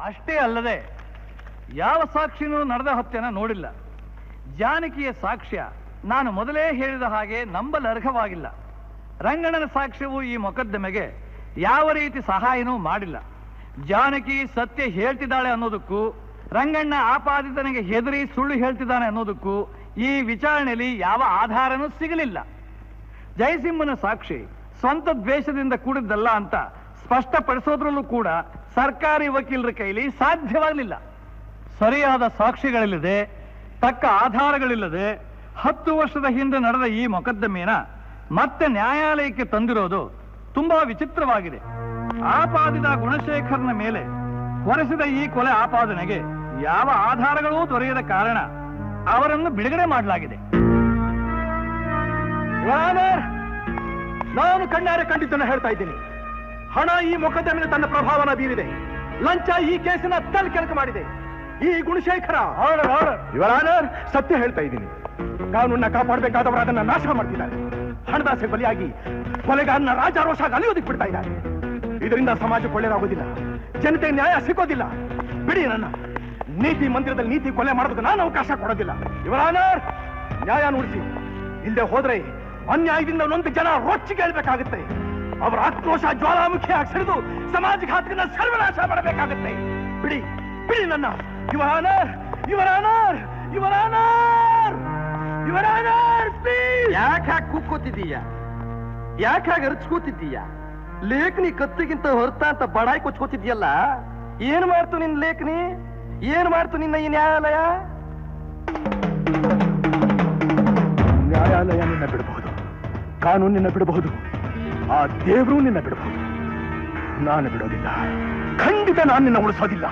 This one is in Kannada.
ಅಷ್ಟೇ ಅಲ್ಲದೆ ಯಾವ ಸಾಕ್ಷಿನೂ ನಡೆದ ಹತ್ಯೆನ ನೋಡಿಲ್ಲ. ಜಾನಕಿಯ ಸಾಕ್ಷ್ಯ ನಾನು ಮೊದಲೇ ಹೇಳಿದ ಹಾಗೆ ನಂಬಲರ್ಹವಾಗಿಲ್ಲ. ರಂಗಣ್ಣನ ಸಾಕ್ಷ್ಯವು ಈ ಮೊಕದ್ದಮೆಗೆ ಯಾವ ರೀತಿ ಸಹಾಯನೂ ಮಾಡಿಲ್ಲ. ಜಾನಕಿ ಸತ್ಯ ಹೇಳ್ತಿದ್ದಾಳೆ ಅನ್ನೋದಕ್ಕೂ ರಂಗಣ್ಣ ಆಪಾದಿತನಿಗೆ ಹೆದರಿ ಸುಳ್ಳು ಹೇಳ್ತಿದ್ದಾನೆ ಅನ್ನೋದಕ್ಕೂ ಈ ವಿಚಾರಣೆಯಲ್ಲಿ ಯಾವ ಆಧಾರನೂ ಸಿಗಲಿಲ್ಲ. ಜಯಸಿಂಹನ ಸಾಕ್ಷಿ ಸ್ವಂತ ದ್ವೇಷದಿಂದ ಕೂಡಿದ್ದಲ್ಲ ಅಂತ ಸ್ಪಷ್ಟಪಡಿಸೋದ್ರಲ್ಲೂ ಕೂಡ ಸರ್ಕಾರಿ ವಕೀಲರ ಕೈಲಿ ಸಾಧ್ಯವಾಗಲಿಲ್ಲ. ಸರಿಯಾದ ಸಾಕ್ಷಿಗಳಿಲ್ಲದೆ, ತಕ್ಕ ಆಧಾರಗಳಿಲ್ಲದೆ 10 ವರ್ಷದ ಹಿಂದೆ ನಡೆದ ಈ ಮೊಕದ್ದಮೆನ ಮತ್ತೆ ನ್ಯಾಯಾಲಯಕ್ಕೆ ತಂದಿರೋದು ತುಂಬಾ ವಿಚಿತ್ರವಾಗಿದೆ. ಆಪಾದಿತ ಗುಣಶೇಖರ್ನ ಮೇಲೆ ಹೊರಸಿದ ಈ ಕೊಲೆ ಆಪಾದನೆಗೆ ಯಾವ ಆಧಾರಗಳೂ ದೊರೆಯದ ಕಾರಣ ಅವರನ್ನು ಬಿಡುಗಡೆ ಮಾಡಲಾಗಿದೆ. ನಾನು ಕಣ್ಣಾರೆ ಕಂಡಿದ್ದನ್ನು ಹೇಳ್ತಾ ಇದ್ದೀನಿ. ಹಣ ಈ ಮೊಕದ್ದಮೆಗೆ ತನ್ನ ಪ್ರಭಾವನ ಬೀರಿದೆ. ಲಂಚ ಈ ಕೇಸಿನ ತಲೆಕೆಳಕ ಮಾಡಿದೆ. ಈ ಗುಣಶೇಖರ ಇವರಾನರ್ ಸತ್ಯ ಹೇಳ್ತಾ ಇದ್ದೀನಿ. ಕಾನೂನನ್ನ ಕಾಪಾಡಬೇಕಾದವರು ಅದನ್ನ ನಾಶ ಮಾಡ್ತಿದ್ದಾರೆ. ಹಣದಾಸೆ ಬಲಿಯಾಗಿ ಕೊಲೆಗಾರನ ರಾಜಾರೋಷಾಗಿ ಅಲಿಯೋದಕ್ಕೆ ಬಿಡ್ತಾ ಇದ್ದಾರೆ. ಇದರಿಂದ ಸಮಾಜಕ್ಕೆ ಒಳ್ಳೆಯದಾಗೋದಿಲ್ಲ, ಜನತೆ ನ್ಯಾಯ ಸಿಗೋದಿಲ್ಲ. ಬಿಡಿ ನನ್ನ. ನೀತಿ ಮಂದಿರದಲ್ಲಿ ನೀತಿ ಕೊಲೆ ಮಾಡೋದಕ್ಕೆ ನಾನು ಅವಕಾಶ ಕೊಡೋದಿಲ್ಲ. ಇವರಾನರ್ ನ್ಯಾಯ ನುಡಿಸಿ. ಇಲ್ಲದೆ ಹೋದ್ರೆ ಅನ್ಯಾಯದಿಂದ ಒಂದೊಂದು ಜನ ರೊಚ್ಚಿಗೆ ಹೇಳ್ಬೇಕಾಗುತ್ತೆ. ಅವರ ಆಕ್ರೋಶ ಜ್ವಾಲಾಮುಖಿಯಾಗಿ ಸಿಡಿದು ಸಮಾಜಘಾತಕನ ಸರ್ವನಾಶ ಮಾಡಬೇಕಾಗುತ್ತೆ. ಬಿಡಿ ಬಿಡಿ ನನ್ನ. ಇವರಾನರ್ ಇವರಾನರ್ ಇವರಾನರ್ ಇವರಾನರ್ ಪ್ಲೀಸ್. ಯಾಕೆ ಕೂತ್ಕೋತಿದ್ದೀಯ? ಯಾಕೆ ಅರ್ಚ್ಕೋತಿದ್ದೀಯ? ಲೇಖನಿ ಕತ್ತಿಗಿಂತ ಹೊರತ ಅಂತ ಬಡಾಯಿ ಕೊಚ್ಕೋತಿದ್ಯಲ್ಲ. ಏನ್ ಮಾಡ್ತು ನಿನ್ನ ಲೇಖನಿ? ಏನ್ ಮಾಡ್ತು ನಿನ್ನ ಈ ನ್ಯಾಯಾಲಯ? ನ್ಯಾಯಾಲಯ ನಿನ್ನ ಬಿಡಬಹುದು, ಕಾನೂನು ನಿನ್ನ ಬಿಡಬಹುದು, ಆ ದೇವರು ನಿನ್ನ ಬಿಡಬಹುದು. ನಾನು ಬಿಡೋದಿಲ್ಲ. ಖಂಡಿತ ನಾನು ನಿನ್ನ ಉಳಿಸೋದಿಲ್ಲ.